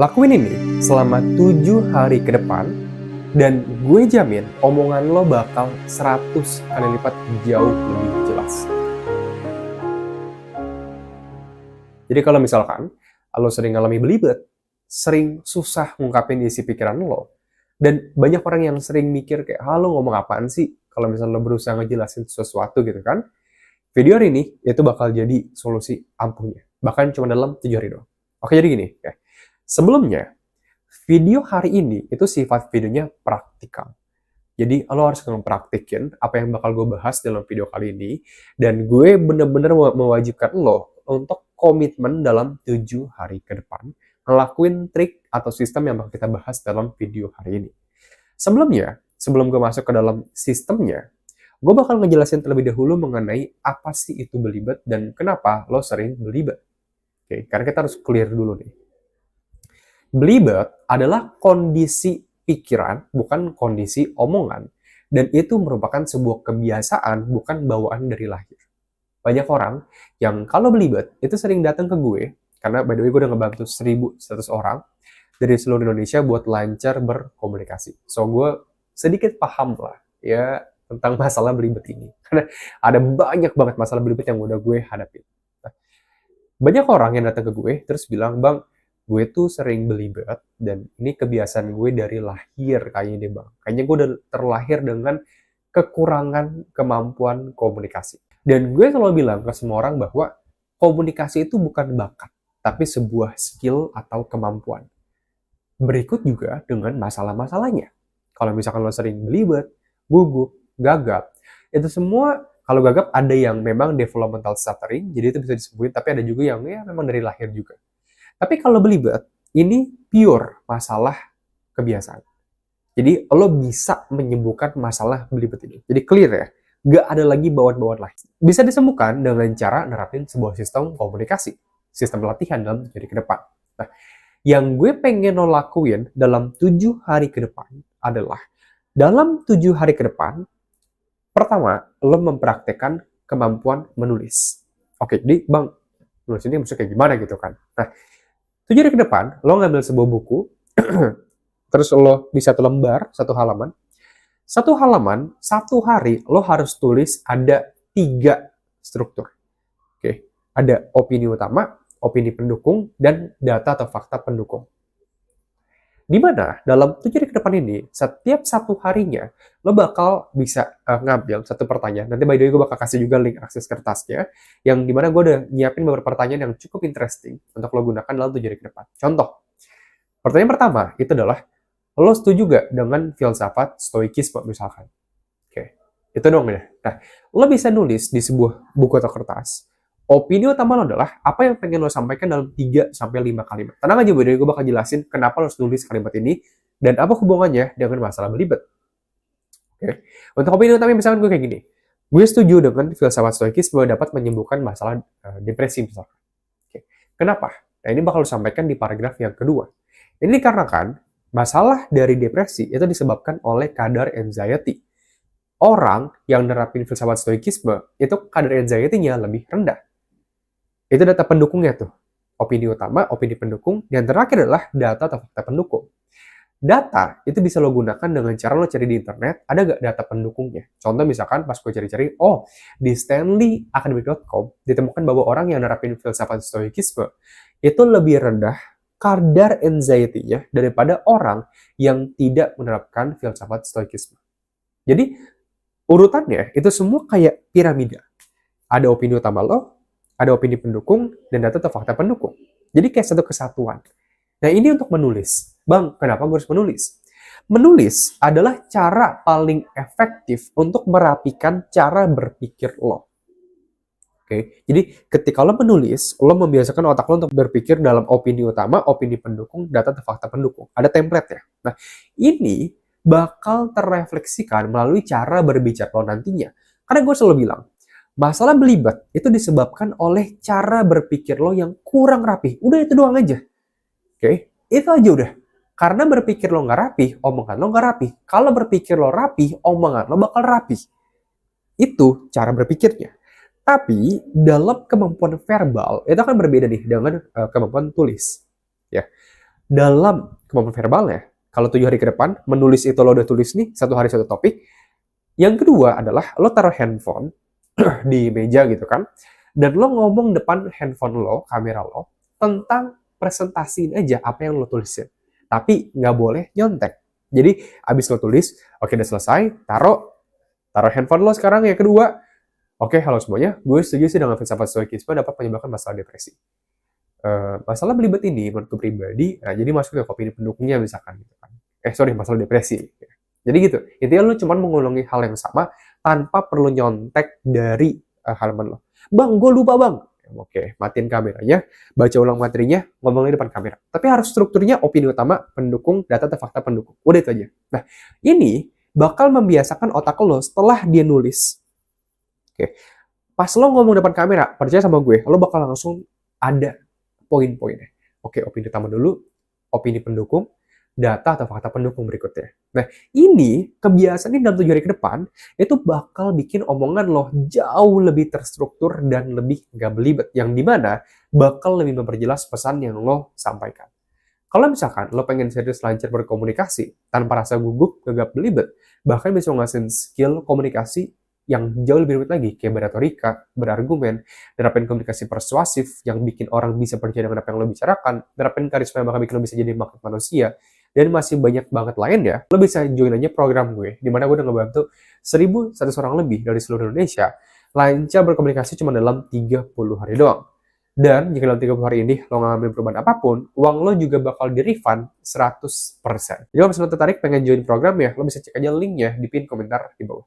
Lakuin ini selama 7 hari ke depan, dan gue jamin omongan lo bakal 100 kali lipat jauh lebih jelas. Jadi kalau misalkan lo sering ngalami belibet, sering susah ngungkapin isi pikiran lo, dan banyak orang yang sering mikir kayak, lo ngomong apaan sih? Kalau misalnya lo berusaha ngejelasin sesuatu gitu kan, video hari ini itu bakal jadi solusi ampuhnya. Bahkan cuma dalam 7 hari doang. Oke, jadi gini. Sebelumnya, video hari ini itu sifat videonya praktikal. Jadi lo harus ngepraktikin apa yang bakal gue bahas dalam video kali ini, dan gue bener-bener mewajibkan lo untuk komitmen dalam 7 hari ke depan ngelakuin trik atau sistem yang bakal kita bahas dalam video hari ini. Sebelum gue masuk ke dalam sistemnya, gue bakal ngejelasin terlebih dahulu mengenai apa sih itu belibet dan kenapa lo sering belibet. Oke, karena kita harus clear dulu nih. Belibet adalah kondisi pikiran, bukan kondisi omongan. Dan itu merupakan sebuah kebiasaan, bukan bawaan dari lahir. Banyak orang yang kalau belibet, itu sering datang ke gue, karena by the way gue udah ngebantu 1.100 orang dari seluruh Indonesia buat lancar berkomunikasi. So gue sedikit paham lah ya tentang masalah belibet ini. Karena ada banyak banget masalah belibet yang udah gue hadapin. Nah, banyak orang yang datang ke gue, terus bilang, Bang, gue tuh sering belibet, dan ini kebiasaan gue dari lahir kayaknya deh bang. Kayaknya gue udah terlahir dengan kekurangan kemampuan komunikasi. Dan gue selalu bilang ke semua orang bahwa komunikasi itu bukan bakat, tapi sebuah skill atau kemampuan. Berikut juga dengan masalah-masalahnya. Kalau misalkan lo sering belibet, gugup, gagap, itu semua kalau gagap ada yang memang developmental stuttering, jadi itu bisa disembuhin, tapi ada juga yang ya memang dari lahir juga. Tapi kalau belibet, ini pure masalah kebiasaan. Jadi lo bisa menyembuhkan masalah belibet ini. Jadi clear ya, nggak ada lagi bawaan-bawaan lain. Bisa disembuhkan dengan cara nerapin sebuah sistem komunikasi, sistem latihan dalam jadi ke depan. Nah, yang gue pengen lo lakuin dalam 7 hari ke depan adalah, dalam 7 hari ke depan, pertama, lo mempraktekkan kemampuan menulis. Oke, jadi bang, nulis ini maksudnya kayak gimana gitu kan. Nah, 7 hari ke depan, lo ngambil sebuah buku, terus lo di satu lembar, satu halaman. Satu halaman, satu hari, lo harus tulis ada 3 struktur. Oke, ada opini utama, opini pendukung, dan data atau fakta pendukung. Di mana dalam 7 hari ke depan ini, setiap satu harinya, lo bakal bisa ngambil satu pertanyaan. Nanti by the way, gue bakal kasih juga link akses kertasnya, yang dimana gue udah nyiapin beberapa pertanyaan yang cukup interesting untuk lo gunakan dalam 7 hari ke depan. Contoh, pertanyaan pertama itu adalah, lo setuju gak dengan filsafat stoikisme misalkan? Oke, itu dong ya. Nah, lo bisa nulis di sebuah buku atau kertas, opini utama lo adalah apa yang pengen lo sampaikan dalam 3-5 kalimat. Tenang aja, gue bakal jelasin kenapa lo harus nulis kalimat ini dan apa hubungannya dengan masalah belibet. Oke. Untuk opini utama misalkan gue kayak gini. Gue setuju dengan filsafat stoikisme dapat menyembuhkan masalah depresi misalkan. Oke. Kenapa? Nah, ini bakal lo sampaikan di paragraf yang kedua. Ini dikarenakan masalah dari depresi itu disebabkan oleh kadar anxiety. Orang yang nerapin filsafat stoikisme itu kadar anxiety-nya lebih rendah. Itu data pendukungnya tuh. Opini utama, opini pendukung, dan terakhir adalah data atau fakta pendukung. Data itu bisa lo gunakan dengan cara lo cari di internet, ada gak data pendukungnya? Contoh misalkan pas gue cari-cari, di stanleyacademic.com ditemukan bahwa orang yang nerapin filsafat stoikisme itu lebih rendah kadar anxiety-nya daripada orang yang tidak menerapkan filsafat stoikisme. Jadi, urutannya itu semua kayak piramida. Ada opini utama lo, ada opini pendukung, dan data atau fakta pendukung. Jadi kayak satu kesatuan. Nah, ini untuk menulis. Bang, kenapa gue harus menulis? Menulis adalah cara paling efektif untuk merapikan cara berpikir lo. Oke, jadi ketika lo menulis, lo membiasakan otak lo untuk berpikir dalam opini utama, opini pendukung, data atau fakta pendukung. Ada template-nya. Nah, ini bakal terrefleksikan melalui cara berbicara lo nantinya. Karena gue selalu bilang, masalah belibet itu disebabkan oleh cara berpikir lo yang kurang rapi. Udah itu doang aja. Oke, itu aja udah. Karena berpikir lo nggak rapi, omongan lo nggak rapi. Kalau berpikir lo rapi, omongan lo bakal rapi. Itu cara berpikirnya. Tapi dalam kemampuan verbal itu akan berbeda nih dengan kemampuan tulis. Ya, dalam kemampuan verbalnya. Kalau 7 hari ke depan, menulis itu lo udah tulis nih, 1 hari 1 topik. Yang kedua adalah lo taruh handphone di meja gitu kan, dan lo ngomong depan handphone lo, kamera lo, tentang presentasiin aja apa yang lo tulisin. Tapi nggak boleh nyontek. Jadi abis lo tulis, oke udah selesai, taruh handphone lo sekarang yang kedua. Oke, halo semuanya, gue setuju sih dengan filsafat stoikisme dapat menyebabkan masalah depresi. Masalah belibet ini menurutku pribadi, nah jadi masuk ke opini pendukungnya misalkan gitu kan. Masalah depresi. Jadi gitu, intinya lu cuma mengulangi hal yang sama tanpa perlu nyontek dari halaman lo. Bang, gue lupa bang. Oke, matiin kameranya, baca ulang materinya, ngomongin depan kamera. Tapi harus strukturnya opini utama, pendukung, data atau fakta pendukung. Udah itu aja. Nah, ini bakal membiasakan otak lo setelah dia nulis. Oke, pas lo ngomong depan kamera, percaya sama gue, lo bakal langsung ada poin-poinnya. Oke, opini utama dulu, opini pendukung, data atau fakta pendukung berikutnya. Nah, ini kebiasaan ini dalam 7 hari ke depan, itu bakal bikin omongan lo jauh lebih terstruktur dan lebih gak belibet. Yang dimana bakal lebih memperjelas pesan yang lo sampaikan. Kalau misalkan lo pengen serius lancar berkomunikasi tanpa rasa gugup, gagap belibet, bahkan bisa ngasihin skill komunikasi yang jauh lebih rumit lagi, kayak berretorika, berargumen, nerapin komunikasi persuasif yang bikin orang bisa percaya dengan apa yang lo bicarakan, nerapin karisma yang bakal bikin lo bisa jadi magnet manusia, dan masih banyak banget lain ya. Lo bisa join aja program gue, dimana gue udah ngebantu 1.100 orang lebih dari seluruh Indonesia lancar berkomunikasi cuma dalam 30 hari doang. Dan jika dalam 30 hari ini lo ngambil perubahan apapun, uang lo juga bakal di-refund 100%. Jadi kalau misalnya lo tertarik pengen join program ya, lo bisa cek aja linknya di pin komentar di bawah.